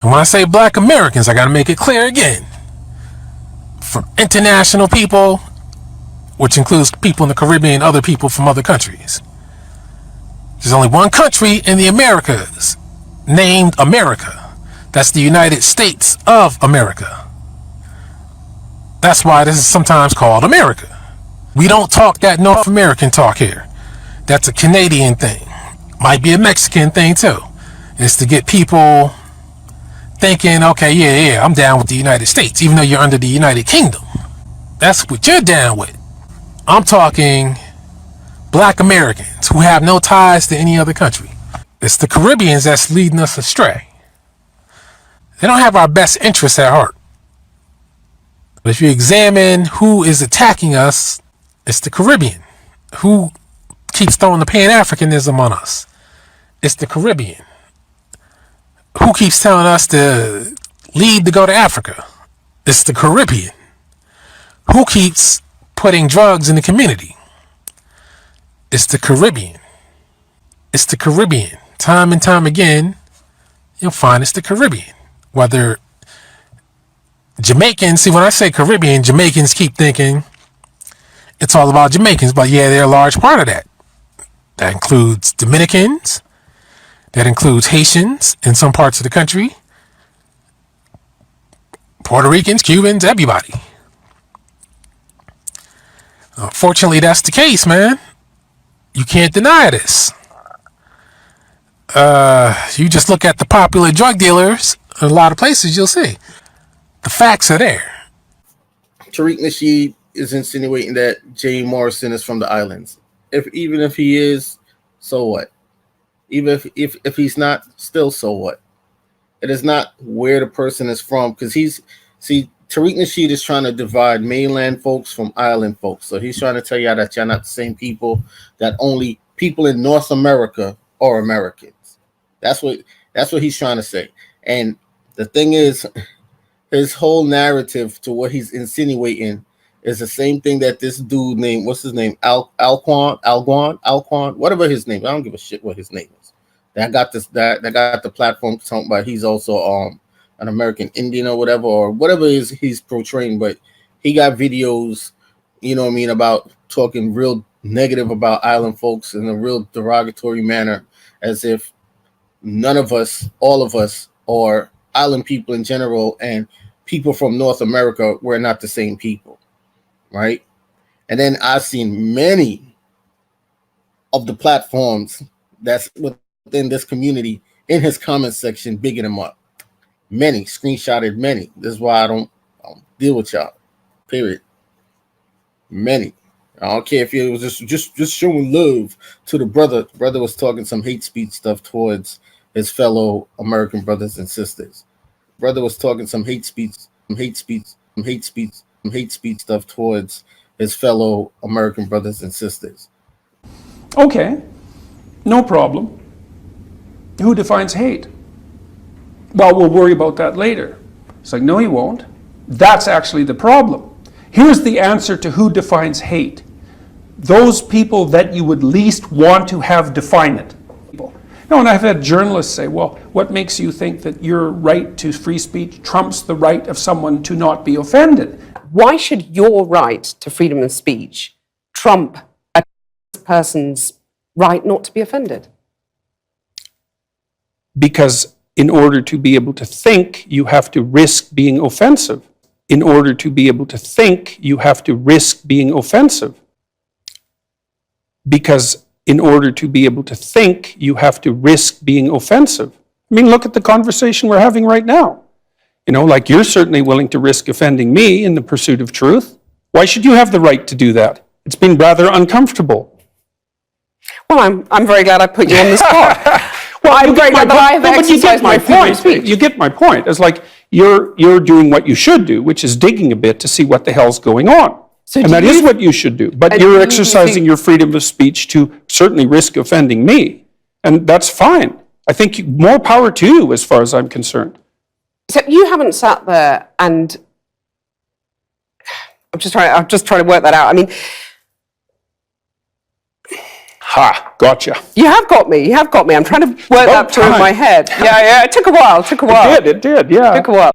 And when I say black Americans, I gotta make it clear again. From international people, which includes people in the Caribbean and other people from other countries. There's only one country in the Americas named America. That's the United States of America. That's why this is sometimes called America. We don't talk that North American talk here. That's a Canadian thing. Might be a Mexican thing too. It's to get people thinking, okay, yeah, I'm down with the United States, even though you're under the United Kingdom. That's what you're down with. I'm talking black Americans who have no ties to any other country. It's the Caribbeans that's leading us astray. They don't have our best interests at heart. But if you examine who is attacking us, it's the Caribbean. Who keeps throwing the Pan-Africanism on us? It's the Caribbean. Who keeps telling us to leave to go to Africa? It's the Caribbean. Who keeps putting drugs in the community? It's the Caribbean. It's the Caribbean. Time and time again, you'll find it's the Caribbean. Whether Jamaicans, see when I say Caribbean, Jamaicans keep thinking it's all about Jamaicans, but yeah, they're a large part of that. That includes Dominicans, that includes Haitians in some parts of the country, Puerto Ricans, Cubans, everybody. Fortunately, that's the case, man. You can't deny this. You just look at the popular drug dealers in a lot of places, you'll see. The facts are there. Tariq Nasheed is insinuating that Jay Morrison is from the islands. Even if he is, so what? Even if he's not, still so what? It is not where the person is from, because Tariq Nasheed is trying to divide mainland folks from island folks. So he's trying to tell you that you're not the same people, that only people in North America are Americans. That's what he's trying to say. And the thing is, his whole narrative to what he's insinuating is the same thing that this dude named, what's his name? Alquan, whatever his name. I don't give a shit what his name is. That got the platform talking about he's also an American Indian or whatever he's portraying, but he got videos, you know what I mean, about talking real negative about island folks in a real derogatory manner, as if none of us, all of us, or island people in general and people from North America were not the same people, right? And then I've seen many of the platforms that's within this community in his comment section bigging him up. Many screenshotted many. This is why I don't deal with y'all. Period. Many. I don't care if it was just showing love to the brother. The brother was talking some hate speech stuff towards his fellow American brothers and sisters. Brother was talking some hate speech stuff towards his fellow American brothers and sisters. Okay, no problem. Who defines hate? Well, we'll worry about that later. It's like, no, you won't. That's actually the problem. Here's the answer to who defines hate. Those people that you would least want to have define it. No, and I've had journalists say, well, what makes you think that your right to free speech trumps the right of someone to not be offended? Why should your right to freedom of speech trump a person's right not to be offended? Because in order to be able to think, you have to risk being offensive. In order to be able to think, you have to risk being offensive. Because in order to be able to think, you have to risk being offensive. I mean, look at the conversation we're having right now. You know, like, you're certainly willing to risk offending me in the pursuit of truth. Why should you have the right to do that? It's been rather uncomfortable. Well, I'm very glad I put you on the spot. Well, I'm very glad that I have exercised my freedom of speech. You get my point. It's like you're doing what you should do, which is digging a bit to see what the hell's going on. So and that is what you should do. But you're exercising your freedom of speech to certainly risk offending me. And that's fine. I think more power to you as far as I'm concerned. So you haven't sat there and I'm just trying to work that out. I mean, Ha, gotcha. You have got me. You have got me. I'm trying to work that through in my head. Yeah, it took a while. It did, yeah. Took a while.